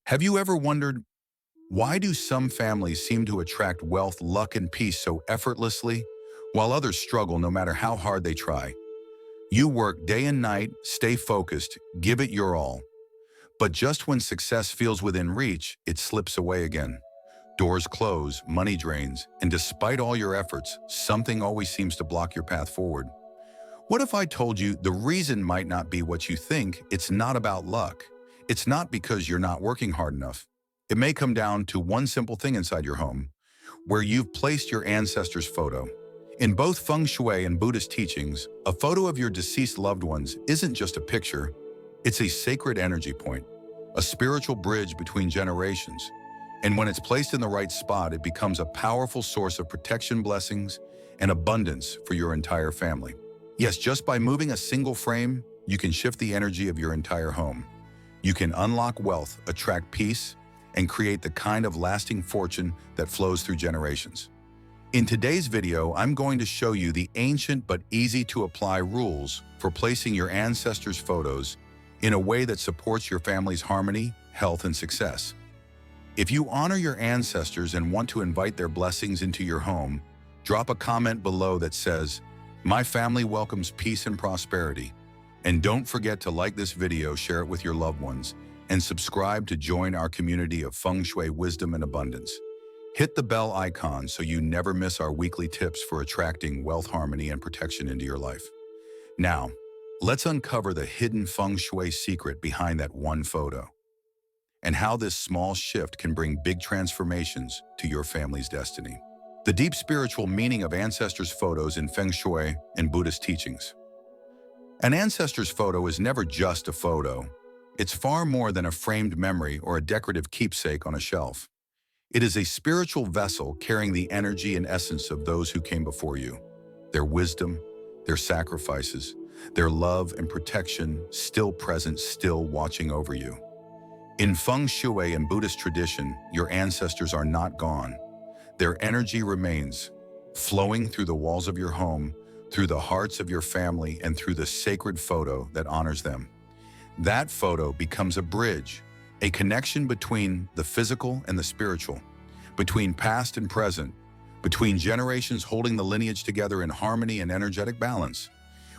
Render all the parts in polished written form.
Have you ever wondered, why do some families seem to attract wealth, luck, and peace so effortlessly, while others struggle no matter how hard they try? You work day and night, stay focused, give it your all. But just when success feels within reach, it slips away again. Doors close, money drains, and despite all your efforts, something always seems to block your path forward. What if I told you the reason might not be what you think? It's not about luck. It's not because you're not working hard enough. It may come down to one simple thing inside your home, where you've placed your ancestors' photo. In both Feng Shui and Buddhist teachings, a photo of your deceased loved ones isn't just a picture, it's a sacred energy point, a spiritual bridge between generations. And when it's placed in the right spot, it becomes a powerful source of protection, blessings, and abundance for your entire family. Yes, just by moving a single frame, you can shift the energy of your entire home. You can unlock wealth, attract peace, and create the kind of lasting fortune that flows through generations. In today's video, I'm going to show you the ancient but easy-to-apply rules for placing your ancestors' photos in a way that supports your family's harmony, health, and success. If you honor your ancestors and want to invite their blessings into your home, drop a comment below that says, "My family welcomes peace and prosperity." And don't forget to like this video, share it with your loved ones, and subscribe to join our community of Feng Shui wisdom and abundance. Hit the bell icon so you never miss our weekly tips for attracting wealth, harmony, and protection into your life. Now, let's uncover the hidden Feng Shui secret behind that one photo, and how this small shift can bring big transformations to your family's destiny. The deep spiritual meaning of ancestors' photos in Feng Shui and Buddhist teachings. An ancestor's photo is never just a photo. It's far more than a framed memory or a decorative keepsake on a shelf. It is a spiritual vessel carrying the energy and essence of those who came before you. Their wisdom, their sacrifices, their love and protection still present, still watching over you. In Feng Shui and Buddhist tradition, your ancestors are not gone. Their energy remains, flowing through the walls of your home, through the hearts of your family, and through the sacred photo that honors them. That photo becomes a bridge, a connection between the physical and the spiritual, between past and present, between generations, holding the lineage together in harmony and energetic balance.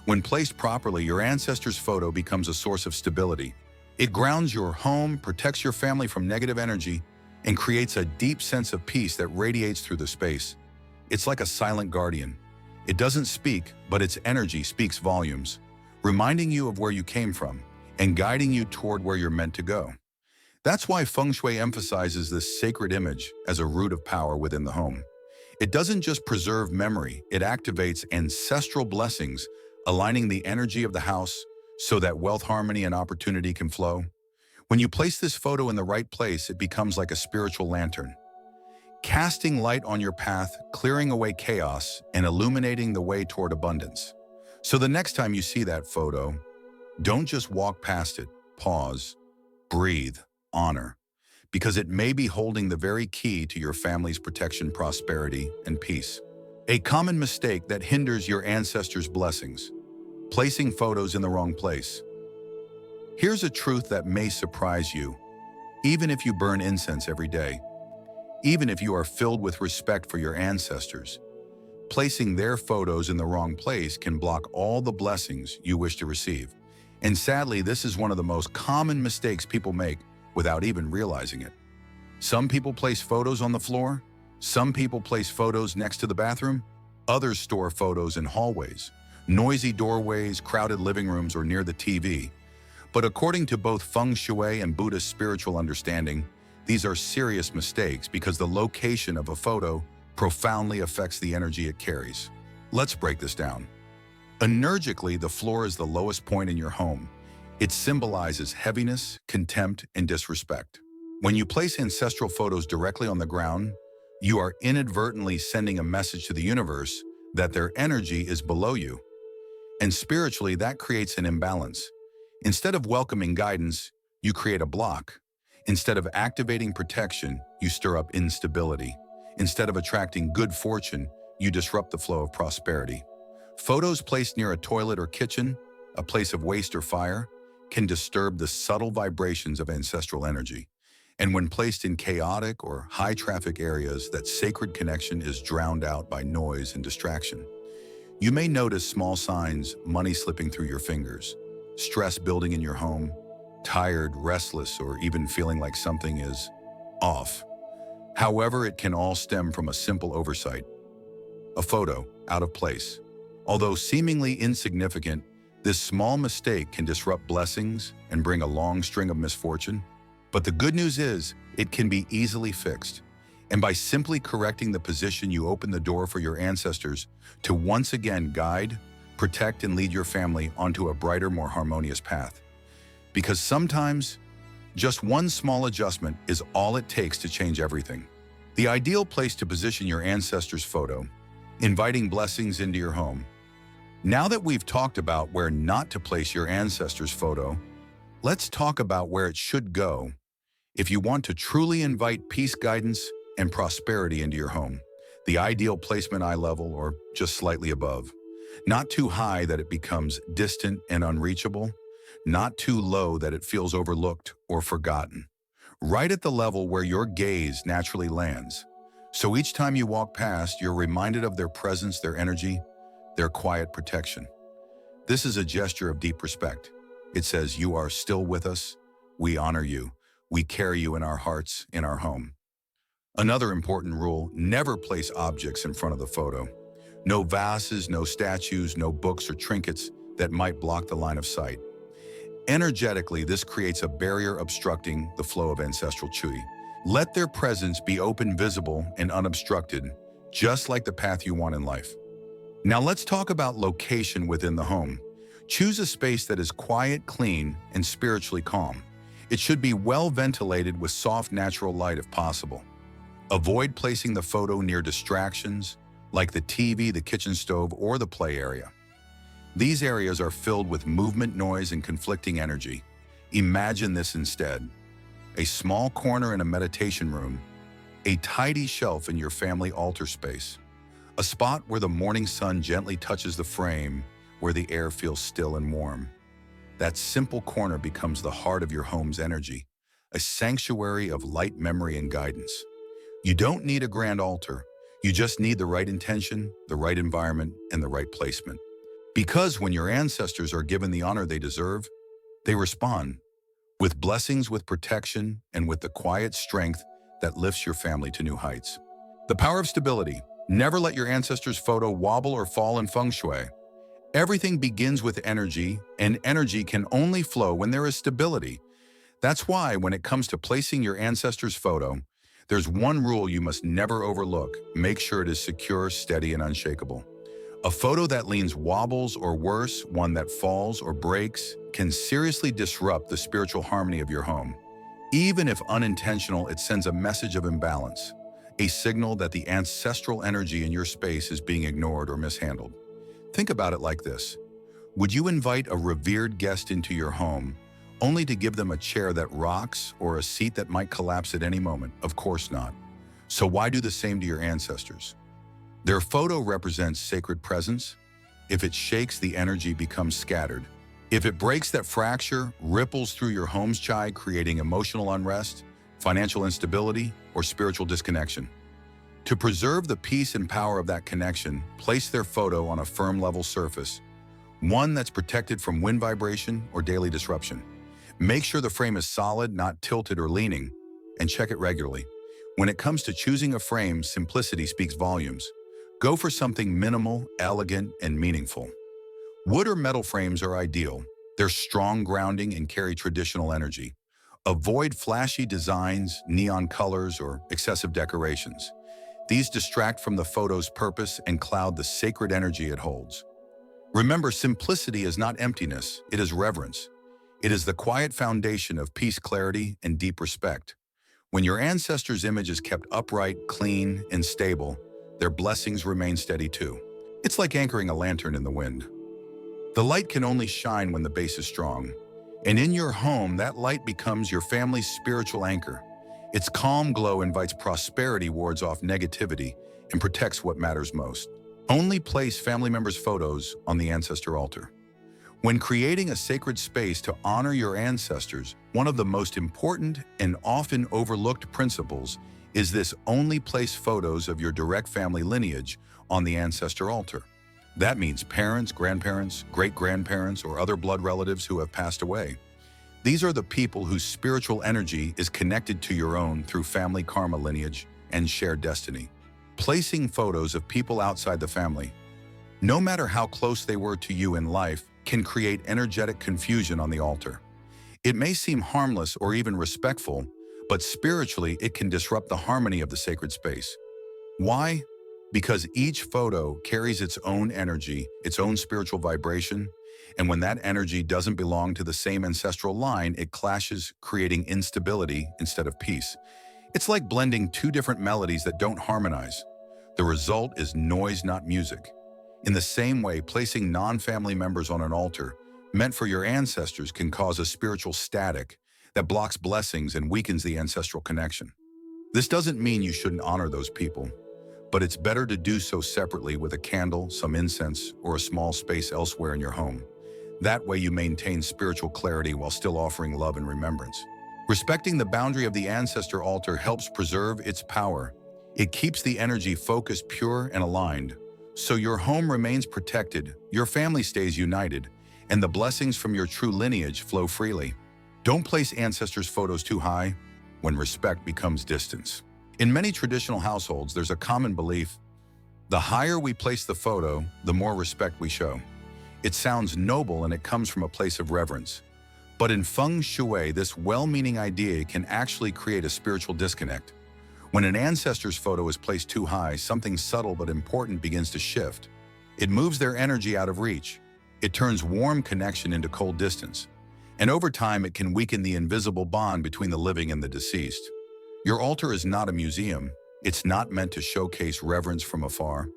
When placed properly, your ancestors' photo becomes a source of stability. It grounds your home, protects your family from negative energy, and creates a deep sense of peace that radiates through the space. It's like a silent guardian. It doesn't speak, but its energy speaks volumes, reminding you of where you came from and guiding you toward where you're meant to go. That's why Feng Shui emphasizes this sacred image as a root of power within the home. It doesn't just preserve memory, it activates ancestral blessings, aligning the energy of the house so that wealth, harmony, and opportunity can flow. When you place this photo in the right place, it becomes like a spiritual lantern, casting light on your path, clearing away chaos, and illuminating the way toward abundance. So the next time you see that photo, don't just walk past it, pause, breathe, honor, because it may be holding the very key to your family's protection, prosperity, and peace. A common mistake that hinders your ancestors' blessings: placing photos in the wrong place. Here's a truth that may surprise you. Even if you burn incense every day, even if you are filled with respect for your ancestors, placing their photos in the wrong place can block all the blessings you wish to receive. And sadly, this is one of the most common mistakes people make without even realizing it. Some people place photos on the floor. Some people place photos next to the bathroom. Others store photos in hallways, noisy doorways, crowded living rooms, or near the TV. But according to both Feng Shui and Buddhist spiritual understanding, these are serious mistakes because the location of a photo profoundly affects the energy it carries. Let's break this down. Energically, the floor is the lowest point in your home. It symbolizes heaviness, contempt, and disrespect. When you place ancestral photos directly on the ground, you are inadvertently sending a message to the universe that their energy is below you. And spiritually, that creates an imbalance. Instead of welcoming guidance, you create a block. Instead of activating protection, you stir up instability. Instead of attracting good fortune, you disrupt the flow of prosperity. Photos placed near a toilet or kitchen, a place of waste or fire, can disturb the subtle vibrations of ancestral energy. And when placed in chaotic or high-traffic areas, that sacred connection is drowned out by noise and distraction. You may notice small signs, money slipping through your fingers, stress building in your home, tired, restless, or even feeling like something is off. However, it can all stem from a simple oversight. A photo, out of place. Although seemingly insignificant, this small mistake can disrupt blessings and bring a long string of misfortune. But the good news is, it can be easily fixed. And by simply correcting the position, you open the door for your ancestors to once again guide, protect, and lead your family onto a brighter, more harmonious path. Because sometimes, just one small adjustment is all it takes to change everything. The ideal place to position your ancestors' photo, inviting blessings into your home. Now that we've talked about where not to place your ancestors' photo, let's talk about where it should go if you want to truly invite peace, guidance, and prosperity into your home. The ideal placement eye level or just slightly above. Not too high that it becomes distant and unreachable, not too low that it feels overlooked or forgotten. Right at the level where your gaze naturally lands. So each time you walk past, you're reminded of their presence, their energy, their quiet protection. This is a gesture of deep respect. It says, you are still with us, we honor you, we carry you in our hearts, in our home. Another important rule, never place objects in front of the photo. No vases, no statues, no books or trinkets that might block the line of sight. Energetically, this creates a barrier obstructing the flow of ancestral chi. Let their presence be open, visible, and unobstructed, just like the path you want in life. Now let's talk about location within the home. Choose a space that is quiet, clean, and spiritually calm. It should be well ventilated with soft, natural light if possible. Avoid placing the photo near distractions, like the TV, the kitchen stove, or the play area. These areas are filled with movement, noise, and conflicting energy. Imagine this instead. A small corner in a meditation room, a tidy shelf in your family altar space, a spot where the morning sun gently touches the frame, where the air feels still and warm. That simple corner becomes the heart of your home's energy, a sanctuary of light, memory, and guidance. You don't need a grand altar. You just need the right intention, the right environment, and the right placement. Because when your ancestors are given the honor they deserve, they respond with blessings, with protection, and with the quiet strength that lifts your family to new heights. The power of stability. Never let your ancestors' photo wobble or fall in Feng Shui. Everything begins with energy, and energy can only flow when there is stability. That's why when it comes to placing your ancestors' photo, there's one rule you must never overlook. Make sure it is secure, steady, and unshakable. A photo that leans, wobbles, or worse, one that falls or breaks, can seriously disrupt the spiritual harmony of your home. Even if unintentional, it sends a message of imbalance, a signal that the ancestral energy in your space is being ignored or mishandled. Think about it like this. Would you invite a revered guest into your home, only to give them a chair that rocks or a seat that might collapse at any moment? Of course not. So why do the same to your ancestors? Their photo represents sacred presence. If it shakes, the energy becomes scattered. If it breaks, that fracture ripples through your home's chi, creating emotional unrest, financial instability, or spiritual disconnection. To preserve the peace and power of that connection, place their photo on a firm, level surface, one that's protected from wind vibration or daily disruption. Make sure the frame is solid, not tilted or leaning, and check it regularly. When it comes to choosing a frame, simplicity speaks volumes. Go for something minimal, elegant, and meaningful. Wood or metal frames are ideal. They're strong, grounding, and carry traditional energy. Avoid flashy designs, neon colors, or excessive decorations. These distract from the photo's purpose and cloud the sacred energy it holds. Remember, simplicity is not emptiness, it is reverence. It is the quiet foundation of peace, clarity, and deep respect. When your ancestors' image is kept upright, clean, and stable, their blessings remain steady too. It's like anchoring a lantern in the wind. The light can only shine when the base is strong. And in your home, that light becomes your family's spiritual anchor. Its calm glow invites prosperity, wards off negativity, and protects what matters most. Only place family members' photos on the ancestor altar. When creating a sacred space to honor your ancestors, one of the most important and often overlooked principles is this: only place photos of your direct family lineage on the ancestor altar. That means parents, grandparents, great-grandparents, or other blood relatives who have passed away. These are the people whose spiritual energy is connected to your own through family karma lineage and shared destiny. Placing photos of people outside the family, no matter how close they were to you in life, can create energetic confusion on the altar. It may seem harmless or even respectful, but spiritually it can disrupt the harmony of the sacred space. Why? Because each photo carries its own energy, its own spiritual vibration, and when that energy doesn't belong to the same ancestral line, it clashes, creating instability instead of peace. It's like blending two different melodies that don't harmonize. The result is noise, not music. In the same way, placing non-family members on an altar meant for your ancestors can cause a spiritual static that blocks blessings and weakens the ancestral connection. This doesn't mean you shouldn't honor those people, but it's better to do so separately with a candle, some incense, or a small space elsewhere in your home. That way you maintain spiritual clarity while still offering love and remembrance. Respecting the boundary of the ancestor altar helps preserve its power. It keeps the energy focused, pure, and aligned, so your home remains protected, your family stays united, and the blessings from your true lineage flow freely. Don't place ancestors' photos too high when respect becomes distance. In many traditional households, there's a common belief: the higher we place the photo, the more respect we show. It sounds noble and it comes from a place of reverence. But in Feng Shui, this well-meaning idea can actually create a spiritual disconnect. When an ancestor's photo is placed too high, something subtle but important begins to shift. It moves their energy out of reach. It turns warm connection into cold distance. And over time, it can weaken the invisible bond between the living and the deceased. Your altar is not a museum. It's not meant to showcase reverence from afar.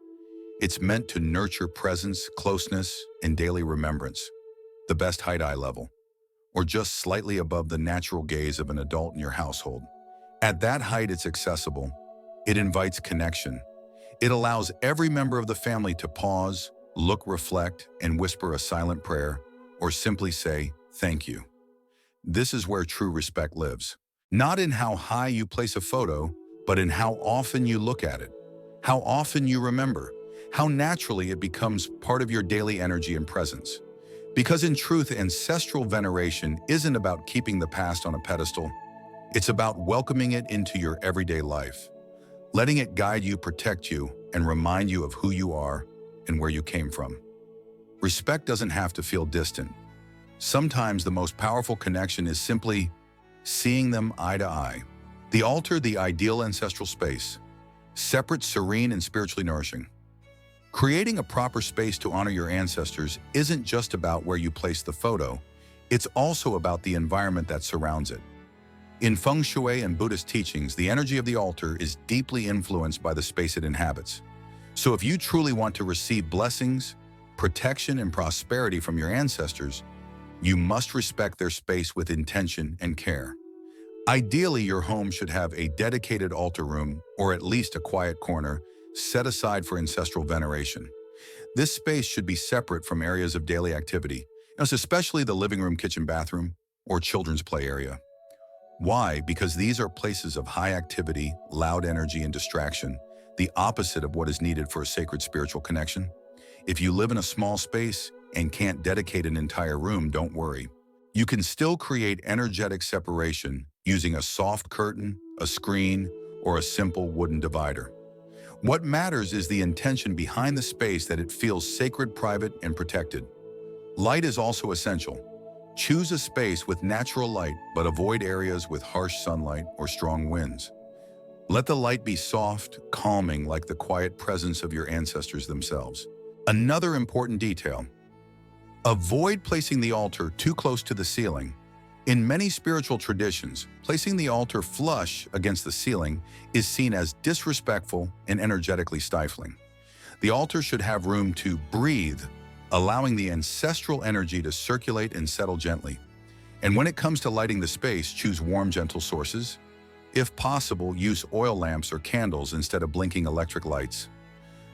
It's meant to nurture presence, closeness, and daily remembrance. The best height, eye level, or just slightly above the natural gaze of an adult in your household. At that height, it's accessible. It invites connection. It allows every member of the family to pause, look, reflect, and whisper a silent prayer, or simply say, "Thank you." This is where true respect lives. Not in how high you place a photo, but in how often you look at it, how often you remember, how naturally it becomes part of your daily energy and presence. Because in truth, ancestral veneration isn't about keeping the past on a pedestal. It's about welcoming it into your everyday life, letting it guide you, protect you, and remind you of who you are and where you came from. Respect doesn't have to feel distant. Sometimes the most powerful connection is simply seeing them eye to eye. The altar, the ideal ancestral space, separate, serene, and spiritually nourishing. Creating a proper space to honor your ancestors isn't just about where you place the photo, it's also about the environment that surrounds it. In Feng Shui and Buddhist teachings, the energy of the altar is deeply influenced by the space it inhabits. So if you truly want to receive blessings, protection, and prosperity from your ancestors, you must respect their space with intention and care. Ideally, your home should have a dedicated altar room, or at least a quiet corner, set aside for ancestral veneration. This space should be separate from areas of daily activity, especially the living room, kitchen, bathroom, or children's play area. Why? Because these are places of high activity, loud energy, and distraction, the opposite of what is needed for a sacred spiritual connection. If you live in a small space and can't dedicate an entire room, don't worry. You can still create energetic separation using a soft curtain, a screen, or a simple wooden divider. What matters is the intention behind the space, that it feels sacred, private, and protected. Light is also essential. Choose a space with natural light, but avoid areas with harsh sunlight or strong winds. Let the light be soft, calming, like the quiet presence of your ancestors themselves. Another important detail: avoid placing the altar too close to the ceiling. In many spiritual traditions, placing the altar flush against the ceiling is seen as disrespectful and energetically stifling. The altar should have room to breathe, allowing the ancestral energy to circulate and settle gently. And when it comes to lighting the space, choose warm, gentle sources. If possible, use oil lamps or candles instead of blinking electric lights.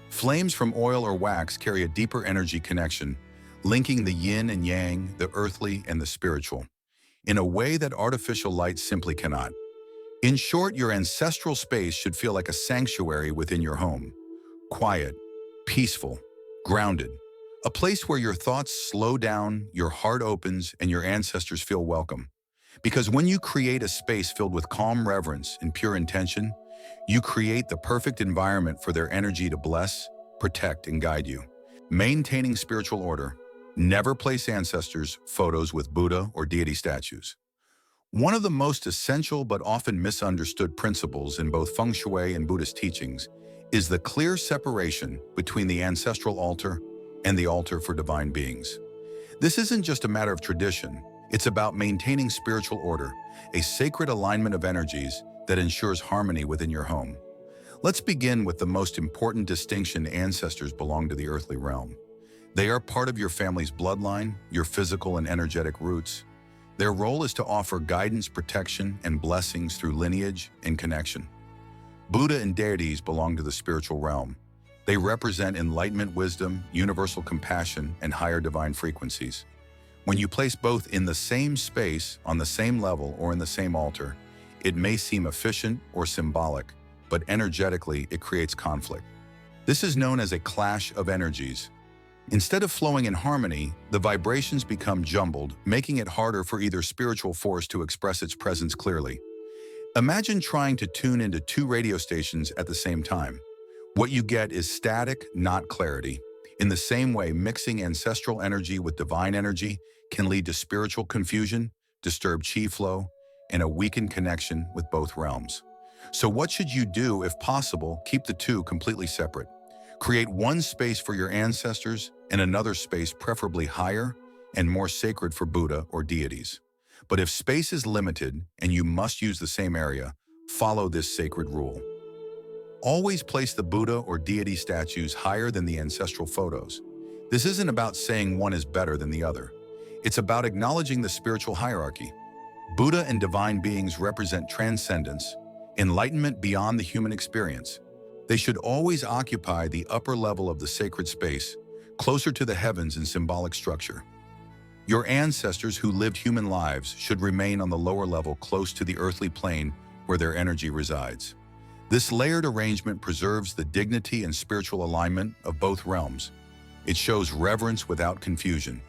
Flames from oil or wax carry a deeper energy connection, linking the yin and yang, the earthly and the spiritual, in a way that artificial light simply cannot. In short, your ancestral space should feel like a sanctuary within your home. Quiet, peaceful, grounded. A place where your thoughts slow down, your heart opens, and your ancestors feel welcome. Because when you create a space filled with calm reverence and pure intention, you create the perfect environment for their energy to bless, protect, and guide you. Maintaining spiritual order. Never place ancestors' photos with Buddha or deity statues. One of the most essential but often misunderstood principles in both Feng Shui and Buddhist teachings is the clear separation between the ancestral altar and the altar for divine beings. This isn't just a matter of tradition, it's about maintaining spiritual order, a sacred alignment of energies that ensures harmony within your home. Let's begin with the most important distinction: ancestors belong to the earthly realm. They are part of your family's bloodline, your physical and energetic roots. Their role is to offer guidance, protection, and blessings through lineage and connection. Buddha and deities belong to the spiritual realm. They represent enlightenment, wisdom, universal compassion, and higher divine frequencies. When you place both in the same space, on the same level, or in the same altar, it may seem efficient or symbolic, but energetically it creates conflict. This is known as a clash of energies. Instead of flowing in harmony, the vibrations become jumbled, making it harder for either spiritual force to express its presence clearly. Imagine trying to tune into two radio stations at the same time. What you get is static, not clarity. In the same way, mixing ancestral energy with divine energy can lead to spiritual confusion, disturbed chi flow, and a weakened connection with both realms. So what should you do? If possible, keep the two completely separate. Create one space for your ancestors and another space, preferably higher and more sacred, for Buddha or deities. But if space is limited and you must use the same area, follow this sacred rule. Always place the Buddha or deity statues higher than the ancestral photos. This isn't about saying one is better than the other. It's about acknowledging the spiritual hierarchy. Buddha and divine beings represent transcendence, enlightenment beyond the human experience. They should always occupy the upper level of the sacred space, closer to the heavens in symbolic structure. Your ancestors who lived human lives should remain on the lower level, close to the earthly plane where their energy resides. This layered arrangement preserves the dignity and spiritual alignment of both realms. It shows reverence without confusion.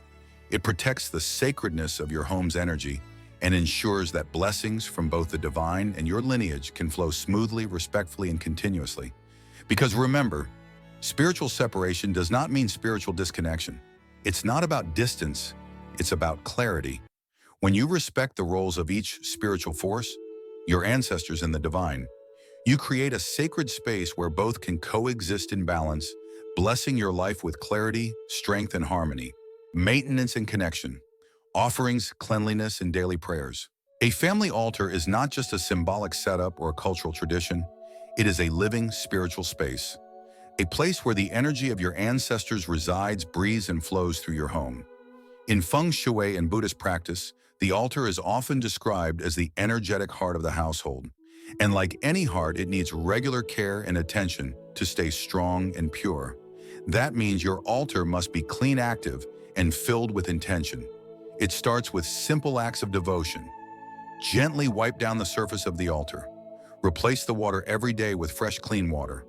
It protects the sacredness of your home's energy and ensures that blessings from both the divine and your lineage can flow smoothly, respectfully, and continuously. Because remember, spiritual separation does not mean spiritual disconnection. It's not about distance, it's about clarity. When you respect the roles of each spiritual force, your ancestors and the divine, you create a sacred space where both can coexist in balance, blessing your life with clarity, strength, and harmony, maintenance and connection, offerings, cleanliness, and daily prayers. A family altar is not just a symbolic setup or a cultural tradition. It is a living spiritual space, a place where the energy of your ancestors resides, breathes, and flows through your home. In Feng Shui and Buddhist practice, the altar is often described as the energetic heart of the household. And like any heart, it needs regular care and attention to stay strong and pure. That means your altar must be clean, active, and filled with intention. It starts with simple acts of devotion. Gently wipe down the surface of the altar. Replace the water every day with fresh, clean water.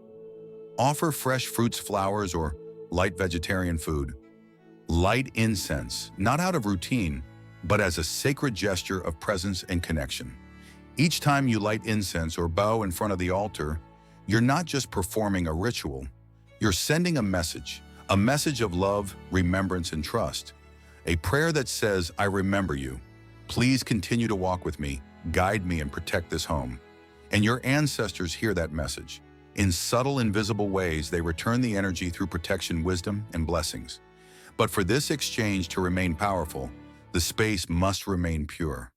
Offer fresh fruits, flowers, or light vegetarian food. Light incense, not out of routine, but as a sacred gesture of presence and connection. Each time you light incense or bow in front of the altar, you're not just performing a ritual, you're sending a message of love, remembrance, and trust. A prayer that says, "I remember you. Please continue to walk with me, guide me, and protect this home." And your ancestors hear that message. In subtle, invisible ways, they return the energy through protection, wisdom, and blessings. But for this exchange to remain powerful, the space must remain pure.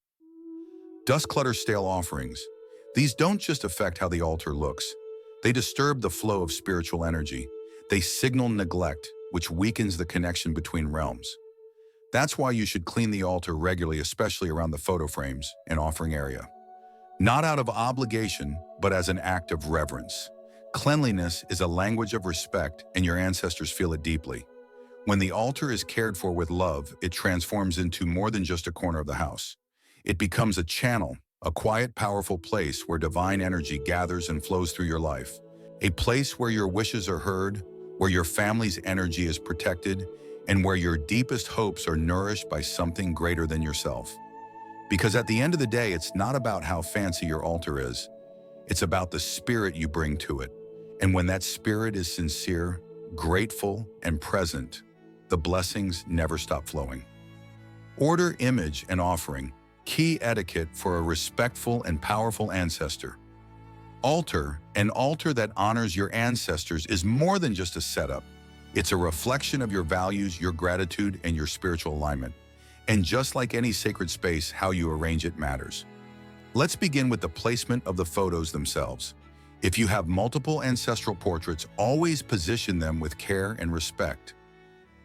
Dust, clutter, stale offerings. These don't just affect how the altar looks. They disturb the flow of spiritual energy. They signal neglect, which weakens the connection between realms. That's why you should clean the altar regularly, especially around the photo frames and offering area. Not out of obligation, but as an act of reverence. Cleanliness is a language of respect, and your ancestors feel it deeply. When the altar is cared for with love, it transforms into more than just a corner of the house. It becomes a channel, a quiet, powerful place where divine energy gathers and flows through your life. A place where your wishes are heard, where your family's energy is protected, and where your deepest hopes are nourished by something greater than yourself. Because at the end of the day, it's not about how fancy your altar is. It's about the spirit you bring to it. And when that spirit is sincere, grateful, and present, the blessings never stop flowing. Order, image, and offering. Key etiquette for a respectful and powerful ancestor. Altar, an altar that honors your ancestors, is more than just a setup. It's a reflection of your values, your gratitude, and your spiritual alignment. And just like any sacred space, how you arrange it matters. Let's begin with the placement of the photos themselves. If you have multiple ancestral portraits, always position them with care and respect.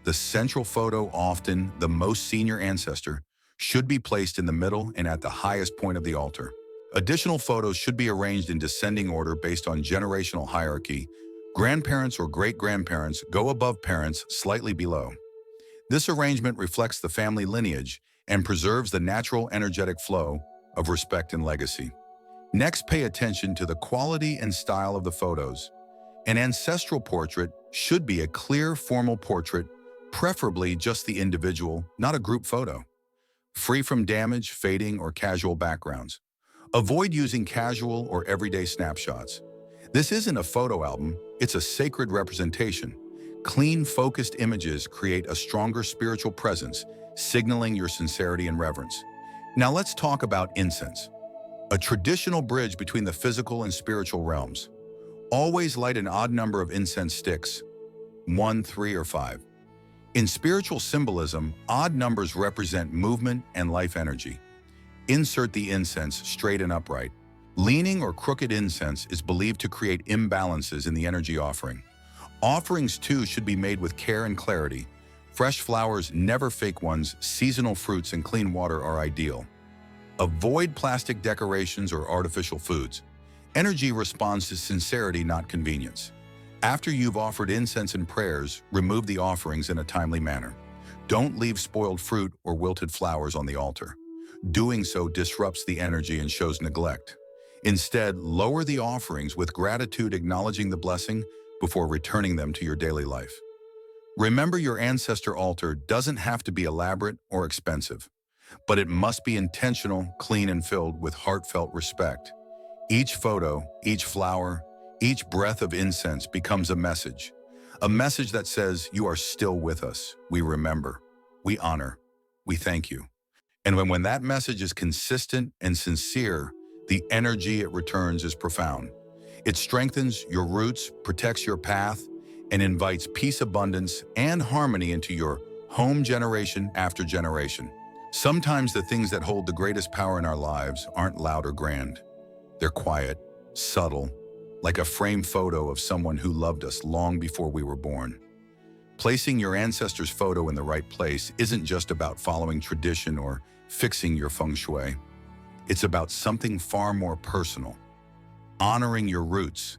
The central photo, often the most senior ancestor, should be placed in the middle and at the highest point of the altar. Additional photos should be arranged in descending order based on generational hierarchy. Grandparents or great-grandparents go above parents, slightly below. This arrangement reflects the family lineage and preserves the natural energetic flow of respect and legacy. Next, pay attention to the quality and style of the photos. An ancestral portrait should be a clear, formal portrait, preferably just the individual, not a group photo. Free from damage, fading, or casual backgrounds. Avoid using casual or everyday snapshots. This isn't a photo album, it's a sacred representation. Clean, focused images create a stronger spiritual presence, signaling your sincerity and reverence. Now let's talk about incense, a traditional bridge between the physical and spiritual realms. Always light an odd number of incense sticks, 1, 3, or 5. In spiritual symbolism, odd numbers represent movement and life energy. Insert the incense straight and upright. Leaning or crooked incense is believed to create imbalances in the energy offering. Offerings, too, should be made with care and clarity. Fresh flowers, never fake ones, seasonal fruits, and clean water are ideal. Avoid plastic decorations or artificial foods. Energy responds to sincerity, not convenience. After you've offered incense and prayers, remove the offerings in a timely manner. Don't leave spoiled fruit or wilted flowers on the altar. Doing so disrupts the energy and shows neglect. Instead, lower the offerings with gratitude, acknowledging the blessing before returning them to your daily life. Remember, your ancestor altar doesn't have to be elaborate or expensive, but it must be intentional, clean, and filled with heartfelt respect. Each photo, each flower, each breath of incense becomes a message that says, you are still with us, we remember, we honor, we thank you. And when that message is consistent and sincere, the energy it returns is profound. It strengthens your roots, protects your path, and invites peace, abundance, and harmony into your home generation after generation. Sometimes the things that hold the greatest power in our lives aren't loud or grand. They're quiet, subtle, like a framed photo of someone who loved us long before we were born. Placing your ancestor's photo in the right place isn't just about following tradition or fixing your Feng Shui. It's about something far more personal. Honoring your roots,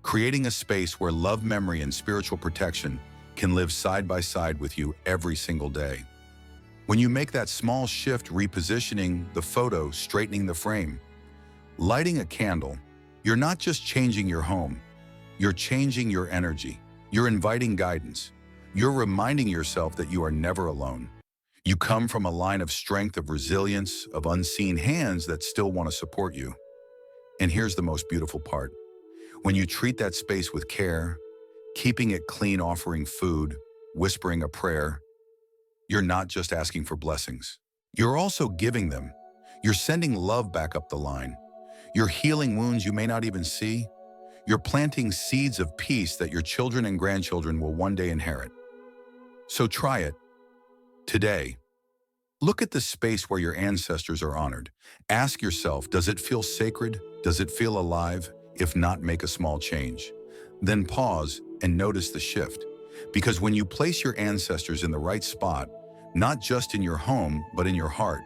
creating a space where love, memory, and spiritual protection can live side by side with you every single day. When you make that small shift, repositioning the photo, straightening the frame, lighting a candle, you're not just changing your home, you're changing your energy. You're inviting guidance. You're reminding yourself that you are never alone. You come from a line of strength, of resilience, of unseen hands that still want to support you. And here's the most beautiful part. When you treat that space with care, keeping it clean, offering food, whispering a prayer, you're not just asking for blessings. You're also giving them. You're sending love back up the line. You're healing wounds you may not even see. You're planting seeds of peace that your children and grandchildren will one day inherit. So try it today. Look at the space where your ancestors are honored. Ask yourself, does it feel sacred? Does it feel alive? If not, make a small change. Then pause and notice the shift. Because when you place your ancestors in the right spot, not just in your home, but in your heart,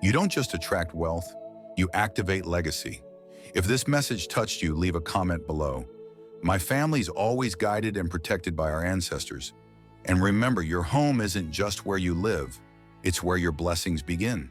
you don't just attract wealth, you activate legacy. If this message touched you, leave a comment below. My family's always guided and protected by our ancestors. And remember, your home isn't just where you live, it's where your blessings begin.